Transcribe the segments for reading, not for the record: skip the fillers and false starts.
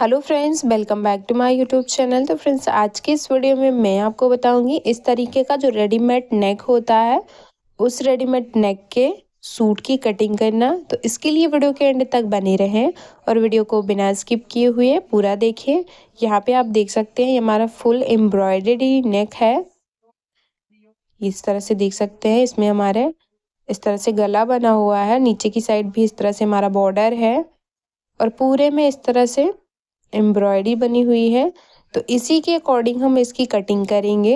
Hello friends, welcome back to my YouTube channel. तो friends, आज की इस वीडियो में मैं आपको बताऊंगी इस तरीके का जो रेडीमेड नेक होता है, उस रेडीमेड नेक के सूट की कटिंग करना। तो इसके लिए वीडियो के एंड तक बने रहें और वीडियो को बिना स्किप किए हुए पूरा देखें। यहाँ पे आप देख सकते हैं ये हमारा फुल एम्ब्रॉयडरी नेक है। इस तरह से देख सकते हैं, इसमें हमारे इस तरह से गला बना हुआ है, नीचे की साइड भी इस तरह से हमारा बॉर्डर है और पूरे में इस तरह से एम्ब्रॉयडरी बनी हुई है। तो इसी के अकॉर्डिंग हम इसकी कटिंग करेंगे।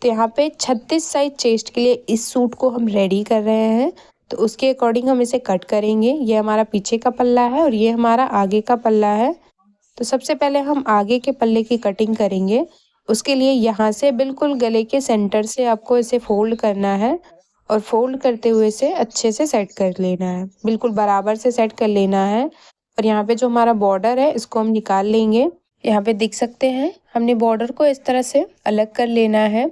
तो यहाँ पे 36 साइज चेस्ट के लिए इस सूट को हम रेडी कर रहे हैं, तो उसके अकॉर्डिंग हम इसे कट करेंगे। ये हमारा पीछे का पल्ला है और ये हमारा आगे का पल्ला है। तो सबसे पहले हम आगे के पल्ले की कटिंग करेंगे। उसके लिए यहाँ से बिल्कुल गले के सेंटर से आपको इसे फोल्ड करना है और फोल्ड करते हुए इसे अच्छे से सेट कर लेना है, बिल्कुल बराबर से सेट कर लेना है। और यहाँ पे जो हमारा बॉर्डर है इसको हम निकाल लेंगे। यहाँ पे देख सकते हैं हमने बॉर्डर को इस तरह से अलग कर लेना है।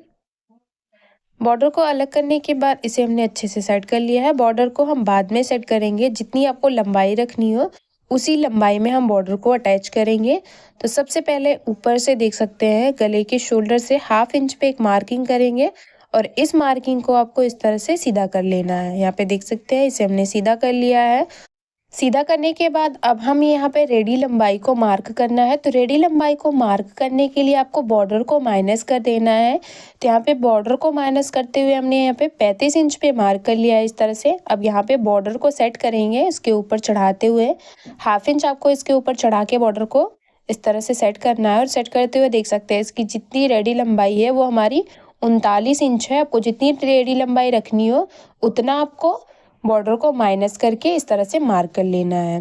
बॉर्डर को अलग करने के बाद इसे हमने अच्छे से सेट कर लिया है। बॉर्डर को हम बाद में सेट करेंगे, जितनी आपको लंबाई रखनी हो उसी लंबाई में हम बॉर्डर को अटैच करेंगे। तो सबसे पहले ऊपर से देख सकते हैं गले के शोल्डर से 1/2 इंच पे एक मार्किंग करेंगे और इस मार्किंग को आपको इस तरह से सीधा कर लेना है। यहाँ पे देख सकते हैं इसे हमने सीधा कर लिया है। सीधा करने के बाद अब हम यहाँ पे रेडी लंबाई को मार्क करना है। तो रेडी लंबाई को मार्क करने के लिए आपको बॉर्डर को माइनस कर देना है। तो यहाँ पे बॉर्डर को माइनस करते हुए हमने यहाँ पे 35 इंच पे मार्क कर लिया है इस तरह से। अब यहाँ पे बॉर्डर को सेट करेंगे इसके ऊपर चढ़ाते हुए। 1/2 इंच आपको इसके ऊपर चढ़ा के बॉर्डर को इस तरह से सेट करना है। और सेट करते हुए देख सकते हैं इसकी जितनी रेडी लंबाई है वो हमारी 39 इंच है। आपको जितनी रेडी लंबाई रखनी हो उतना आपको बॉर्डर को माइनस करके इस तरह से मार्क कर लेना है।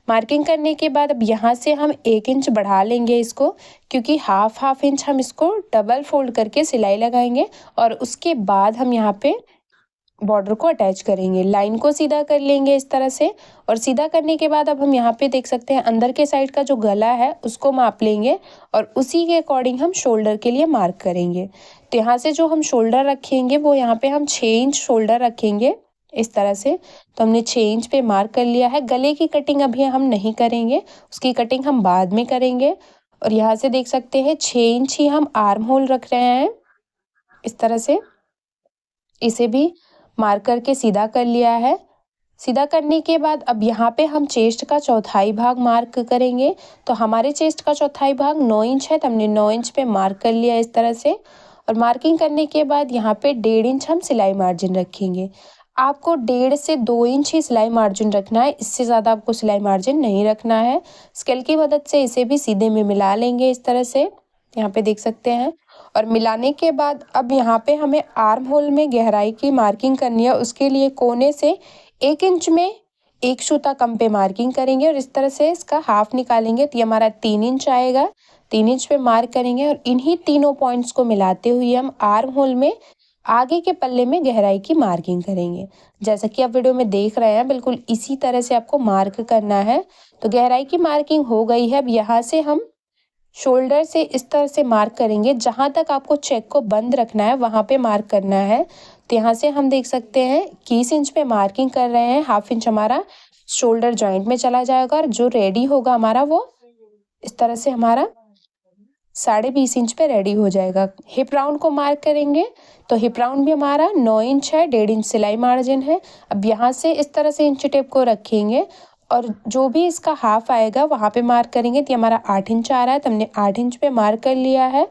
मार्किंग करने के बाद अब यहाँ से हम 1 इंच बढ़ा लेंगे इसको, क्योंकि हाफ इंच हम इसको डबल फोल्ड करके सिलाई लगाएंगे और उसके बाद हम यहाँ पे बॉर्डर को अटैच करेंगे। लाइन को सीधा कर लेंगे इस तरह से। और सीधा करने के बाद अब हम यहाँ पे देख सकते हैं अंदर के साइड का जो गला है उसको माप लेंगे और उसी के अकॉर्डिंग हम शोल्डर के लिए मार्क करेंगे। तो यहाँ से जो हम शोल्डर रखेंगे वो यहाँ पे हम 6 इंच शोल्डर रखेंगे इस तरह से। तो हमने 6 इंच पे मार्क कर लिया है। गले की कटिंग अभी हम नहीं करेंगे, उसकी कटिंग हम बाद में करेंगे। और यहाँ से देख सकते हैं 6 इंच ही हम आर्म होल रख रहे हैं इस तरह से। इसे भी मार्क करके सीधा कर लिया है। सीधा करने के बाद अब यहाँ पे हम चेस्ट का चौथाई भाग मार्क करेंगे। तो हमारे चेस्ट का चौथाई भाग 9 इंच है, तो हमने 9 इंच पे मार्क कर लिया इस तरह से। और मार्किंग करने के बाद यहाँ पे 1.5 इंच हम सिलाई मार्जिन रखेंगे। आपको 1.5 से 2 इंच ही सिलाई मार्जिन रखना है, इससे ज़्यादा आपको सिलाई मार्जिन नहीं रखना है। स्केल की मदद से इसे भी सीधे में मिला लेंगे इस तरह से, यहाँ पे देख सकते हैं। और मिलाने के बाद अब यहाँ पे हमें आर्म होल में गहराई की मार्किंग करनी है। उसके लिए कोने से 1 इंच में 1 सूता कम पे मार्किंग करेंगे और इस तरह से इसका हाफ निकालेंगे। तो ये हमारा 3 इंच आएगा। 3 इंच पे मार्क करेंगे और इन्हीं तीनों पॉइंट्स को मिलाते हुए हम आर्म होल में आगे के पल्ले में गहराई की मार्किंग करेंगे। जैसा कि आप वीडियो में देख रहे हैं बिल्कुल इसी तरह से आपको मार्क करना है। तो गहराई की मार्किंग हो गई है। अब यहाँ से हम शोल्डर से इस तरह से मार्क करेंगे, जहाँ तक आपको चेक को बंद रखना है वहाँ पे मार्क करना है। तो यहाँ से हम देख सकते हैं 21 इंच पे मार्किंग कर रहे हैं। 1/2 इंच हमारा शोल्डर जॉइंट में चला जाएगा और जो रेडी होगा हमारा वो इस तरह से हमारा 20.5 इंच पे रेडी हो जाएगा। हिप राउंड को मार्क करेंगे। तो हिप राउंड भी हमारा 9 इंच है, 1.5 इंच सिलाई मार्जिन है। अब यहाँ से इस तरह से इंच टेप को रखेंगे और जो भी इसका हाफ आएगा वहाँ पे मार्क करेंगे। तो ये हमारा 8 इंच आ रहा है, तो हमने 8 इंच पे मार्क कर लिया है।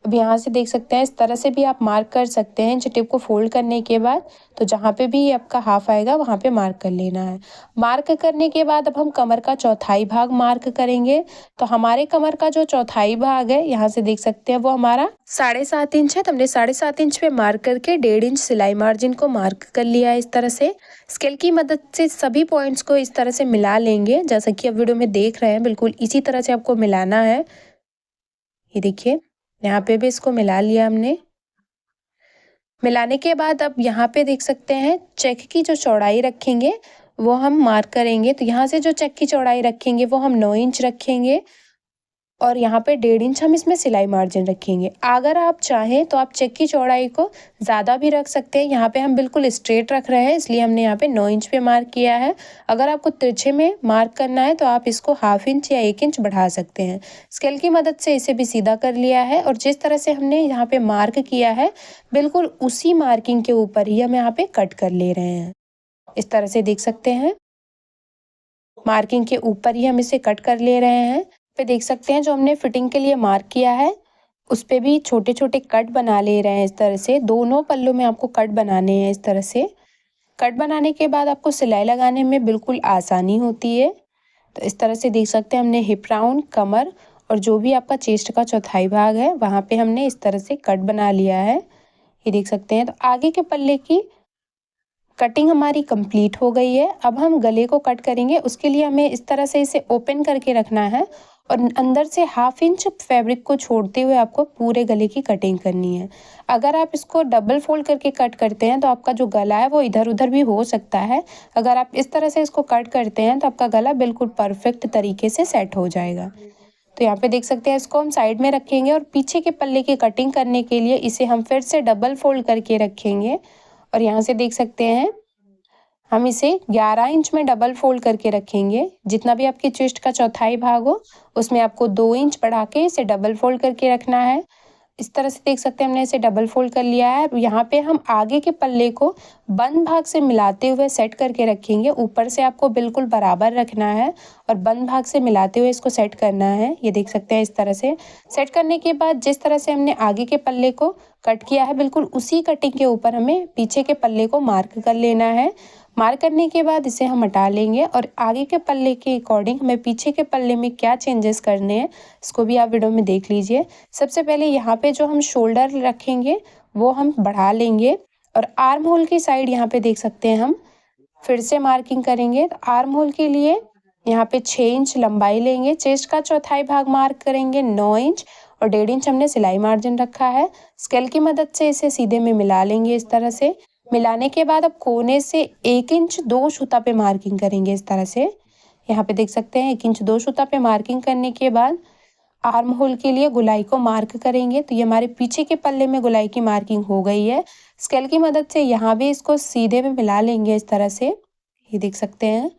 अब यहाँ से देख सकते हैं इस तरह से भी आप मार्क कर सकते हैं इंच टेप को फोल्ड करने के बाद। तो जहाँ पे भी आपका हाफ आएगा वहाँ पे मार्क कर लेना है। मार्क करने के बाद अब हम कमर का चौथाई भाग मार्क करेंगे। तो हमारे कमर का जो चौथाई भाग है यहाँ से देख सकते हैं वो हमारा 7.5 इंच है। तो हमने 7.5 इंच पे मार्क करके 1.5 इंच सिलाई मार्जिन को मार्क कर लिया है इस तरह से। स्केल की मदद से सभी पॉइंट्स को इस तरह से मिला लेंगे, जैसा कि आप वीडियो में देख रहे हैं बिल्कुल इसी तरह से आपको मिलाना है। ये देखिए यहाँ पे भी इसको मिला लिया हमने। मिलाने के बाद अब यहाँ पे देख सकते हैं चेक की जो चौड़ाई रखेंगे वो हम मार्क करेंगे। तो यहाँ से जो चेक की चौड़ाई रखेंगे वो हम 9 इंच रखेंगे और यहाँ पे 1.5 इंच हम इसमें सिलाई मार्जिन रखेंगे। अगर आप चाहें तो आप चेक की चौड़ाई को ज़्यादा भी रख सकते हैं। यहाँ पे हम बिल्कुल स्ट्रेट रख रहे हैं, इसलिए हमने यहाँ पे 9 इंच पे मार्क किया है। अगर आपको तिरछे में मार्क करना है तो आप इसको 1/2 इंच या 1 इंच बढ़ा सकते हैं। स्केल की मदद से इसे भी सीधा कर लिया है और जिस तरह से हमने यहाँ पे मार्क किया है बिल्कुल उसी मार्किंग के ऊपर ही हम यहाँ पे कट कर ले रहे हैं। इस तरह से देख सकते हैं, मार्किंग के ऊपर ही हम इसे कट कर ले रहे हैं। पे देख सकते हैं जो हमने फिटिंग के लिए मार्क किया है उस पे भी छोटे छोटे कट बना ले रहे हैं। इस तरह से दोनों पल्लों में आपको कट बनाने हैं। इस तरह से कट बनाने के बाद आपको सिलाई लगाने में बिल्कुल आसानी होती है। तो इस तरह से देख सकते हैं हमने हिप राउंड, कमर और जो भी आपका चेस्ट का चौथाई भाग है वहाँ पे हमने इस तरह से कट बना लिया है, ये देख सकते हैं। तो आगे के पल्ले की कटिंग हमारी कंप्लीट हो गई है। अब हम गले को कट करेंगे, उसके लिए हमें इस तरह से इसे ओपन करके रखना है और अंदर से 1/2 इंच फैब्रिक को छोड़ते हुए आपको पूरे गले की कटिंग करनी है। अगर आप इसको डबल फोल्ड करके कट करते हैं तो आपका जो गला है वो इधर उधर भी हो सकता है। अगर आप इस तरह से इसको कट करते हैं तो आपका गला बिल्कुल परफेक्ट तरीके से सेट हो जाएगा। तो यहाँ पे देख सकते हैं इसको हम साइड में रखेंगे और पीछे के पल्ले की कटिंग करने के लिए इसे हम फिर से डबल फोल्ड करके रखेंगे और यहाँ से देख सकते हैं हम इसे 11 इंच में डबल फोल्ड करके रखेंगे। जितना भी आपकी चेस्ट का चौथाई भाग हो उसमें आपको 2 इंच बढ़ा के इसे डबल फोल्ड करके रखना है। इस तरह से देख सकते हैं हमने इसे डबल फोल्ड कर लिया है। यहाँ पे हम आगे के पल्ले को बंद भाग से मिलाते हुए सेट करके रखेंगे। ऊपर से आपको बिल्कुल बराबर रखना है और बंद भाग से मिलाते हुए इसको सेट करना है। ये देख सकते हैं इस तरह से सेट करने के बाद जिस तरह से हमने आगे के पल्ले को कट किया है बिल्कुल उसी कटिंग के ऊपर हमें पीछे के पल्ले को मार्क कर लेना है। मार्क करने के बाद इसे हम हटा लेंगे और आगे के पल्ले के अकॉर्डिंग हमें पीछे के पल्ले में क्या चेंजेस करने हैं इसको भी आप वीडियो में देख लीजिए। सबसे पहले यहाँ पे जो हम शोल्डर रखेंगे वो हम बढ़ा लेंगे और आर्म होल की साइड यहाँ पे देख सकते हैं हम फिर से मार्किंग करेंगे। तो आर्म होल के लिए यहाँ पे 6 इंच लंबाई लेंगे। चेस्ट का चौथाई भाग मार्क करेंगे 9 इंच और 1.5 इंच हमने सिलाई मार्जिन रखा है। स्केल की मदद से इसे सीधे में मिला लेंगे। इस तरह से मिलाने के बाद अब कोने से 1 इंच 2 सूता पे मार्किंग करेंगे। इस तरह से यहाँ पे देख सकते हैं 1 इंच 2 सूता पे मार्किंग करने के बाद आर्म होल के लिए गोलाई को मार्क करेंगे। तो ये हमारे पीछे के पल्ले में गोलाई की मार्किंग हो गई है। स्केल की मदद से यहाँ भी इसको सीधे में मिला लेंगे। इस तरह से ये देख सकते हैं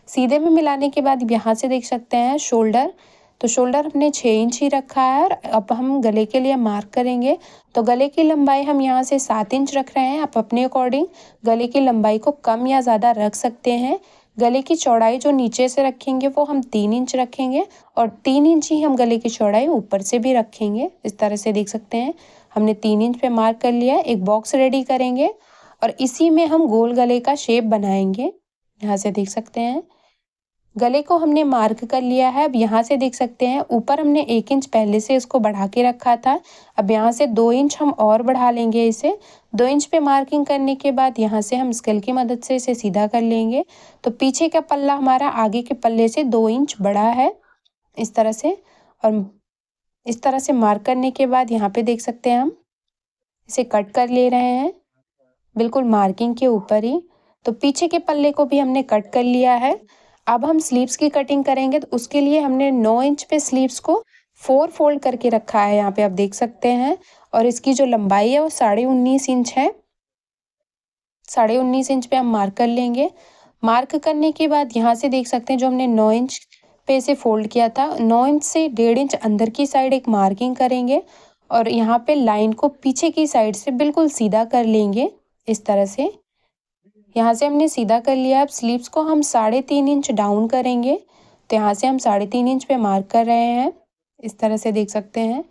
सीधे में मिलाने के बाद यहाँ से देख सकते हैं शोल्डर, तो शोल्डर हमने 6 इंच ही रखा है और अब हम गले के लिए मार्क करेंगे। तो गले की लंबाई हम यहाँ से 7 इंच रख रहे हैं। आप अपने अकॉर्डिंग गले की लंबाई को कम या ज़्यादा रख सकते हैं। गले की चौड़ाई जो नीचे से रखेंगे वो हम 3 इंच रखेंगे और 3 इंच ही हम गले की चौड़ाई ऊपर से भी रखेंगे। इस तरह से देख सकते हैं हमने 3 इंच पे मार्क कर लिया। एक बॉक्स रेडी करेंगे और इसी में हम गोल गले का शेप बनाएंगे। यहाँ से देख सकते हैं गले को हमने मार्क कर लिया है। अब यहाँ से देख सकते हैं ऊपर हमने 1 इंच पहले से इसको बढ़ा के रखा था। अब यहाँ से 2 इंच हम और बढ़ा लेंगे। इसे 2 इंच पे मार्किंग करने के बाद यहाँ से हम स्केल की मदद से इसे सीधा कर लेंगे। तो पीछे का पल्ला हमारा आगे के पल्ले से 2 इंच बड़ा है इस तरह से। और इस तरह से मार्क करने के बाद यहाँ पे देख सकते हैं हम इसे कट कर ले रहे हैं बिल्कुल मार्किंग के ऊपर ही। तो पीछे के पल्ले को भी हमने कट कर लिया है। अब हम स्लीव्स की कटिंग करेंगे तो उसके लिए हमने 9 इंच पे स्लीव्स को 4 फोल्ड करके रखा है। यहाँ पे आप देख सकते हैं और इसकी जो लंबाई है वो 19.5 इंच है। 19.5 इंच पे हम मार्क कर लेंगे। मार्क करने के बाद यहाँ से देख सकते हैं जो हमने 9 इंच पे इसे फोल्ड किया था 9 इंच से 1.5 इंच अंदर की साइड एक मार्किंग करेंगे और यहाँ पे लाइन को पीछे की साइड से बिल्कुल सीधा कर लेंगे। इस तरह से यहाँ से हमने सीधा कर लिया। अब स्लीव्स को हम 3.5 इंच डाउन करेंगे। तो यहाँ से हम 3.5 इंच पे मार्क कर रहे हैं। इस तरह से देख सकते हैं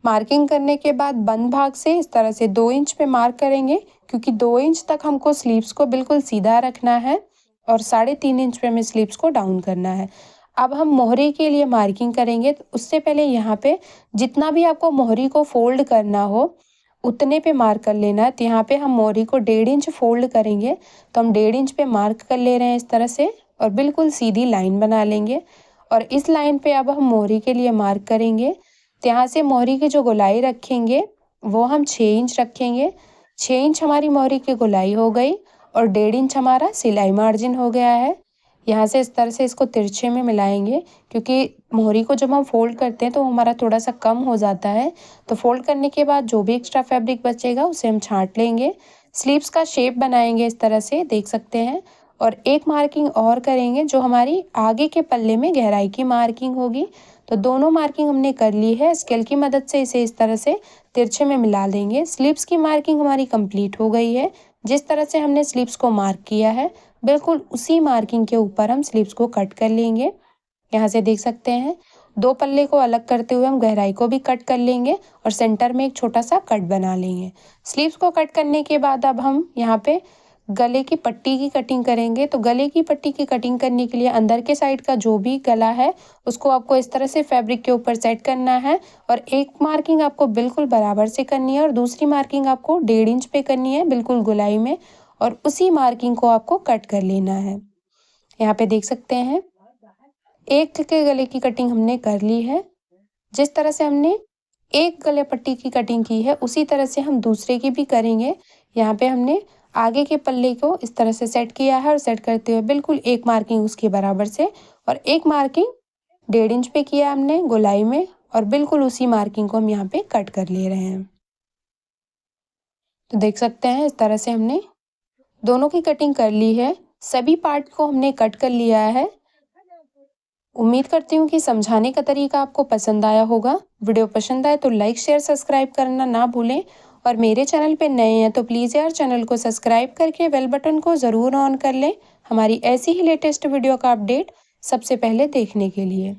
मार्किंग करने के बाद बंद भाग से इस तरह से 2 इंच पे मार्क करेंगे क्योंकि 2 इंच तक हमको स्लीव्स को बिल्कुल सीधा रखना है और 3.5 इंच पे हमें स्लीव्स को डाउन करना है। अब हम मोहरी के लिए मार्किंग करेंगे। तो उससे पहले यहाँ पे जितना भी आपको मोहरी को फोल्ड करना हो उतने पे मार्क कर लेना है। तो यहाँ पे हम मोहरी को 1.5 इंच फोल्ड करेंगे। तो हम 1.5 इंच पे मार्क कर ले रहे हैं इस तरह से और बिल्कुल सीधी लाइन बना लेंगे और इस लाइन पे अब हम मोहरी के लिए मार्क करेंगे। तो यहाँ से मोहरी की जो गोलाई रखेंगे वो हम 6 इंच रखेंगे। 6 इंच हमारी मोहरी की गोलाई हो गई और 1.5 इंच हमारा सिलाई मार्जिन हो गया है। यहाँ से इस तरह से इसको तिरछे में मिलाएंगे, क्योंकि मोहरी को जब हम फोल्ड करते हैं तो हमारा थोड़ा सा कम हो जाता है। तो फोल्ड करने के बाद जो भी एक्स्ट्रा फैब्रिक बचेगा उसे हम छांट लेंगे। स्लीव्स का शेप बनाएंगे इस तरह से, देख सकते हैं। और एक मार्किंग और करेंगे जो हमारी आगे के पल्ले में गहराई की मार्किंग होगी। तो दोनों मार्किंग हमने कर ली है। स्केल की मदद से इसे इस तरह से तिरछे में मिला देंगे। स्लीव्स की मार्किंग हमारी कंप्लीट हो गई है। जिस तरह से हमने स्लीव्स को मार्क किया है बिल्कुल उसी मार्किंग के ऊपर हम स्लीव्स को कट कर लेंगे। यहाँ से देख सकते हैं, दो पल्ले को अलग करते हुए हम गहराई को भी कट कर लेंगे और सेंटर में एक छोटा सा कट बना लेंगे। स्लीव्स को कट करने के बाद अब हम यहाँ पे गले की पट्टी की कटिंग करेंगे। तो गले की पट्टी की कटिंग करने के लिए अंदर के साइड का जो भी गला है उसको आपको इस तरह से फैब्रिक के ऊपर सेट करना है। और एक मार्किंग आपको बिल्कुल बराबर से करनी है और दूसरी मार्किंग आपको 1.5 इंच पे करनी है, बिल्कुल गोलाई में। और उसी मार्किंग को आपको कट कर लेना है। यहाँ पे देख सकते हैं, एक के गले की कटिंग हमने कर ली है। जिस तरह से हमने एक गले पट्टी की कटिंग की है उसी तरह से हम दूसरे की भी करेंगे। यहाँ पे हमने आगे के पल्ले को इस तरह से सेट किया है और सेट करते हुए बिल्कुल एक मार्किंग उसके बराबर से और एक मार्किंग 1.5 इंच पे किया हमने गोलाई में और बिल्कुल उसी मार्किंग को हम यहाँ पे कट कर ले रहे हैं। तो देख सकते हैं इस तरह से हमने दोनों की कटिंग कर ली है। सभी पार्ट को हमने कट कर लिया है। उम्मीद करती हूँ कि समझाने का तरीका आपको पसंद आया होगा। वीडियो पसंद आए तो लाइक शेयर सब्सक्राइब करना ना भूलें। और मेरे चैनल पे नए हैं तो प्लीज़ यार चैनल को सब्सक्राइब करके बेल बटन को ज़रूर ऑन कर लें, हमारी ऐसी ही लेटेस्ट वीडियो का अपडेट सबसे पहले देखने के लिए।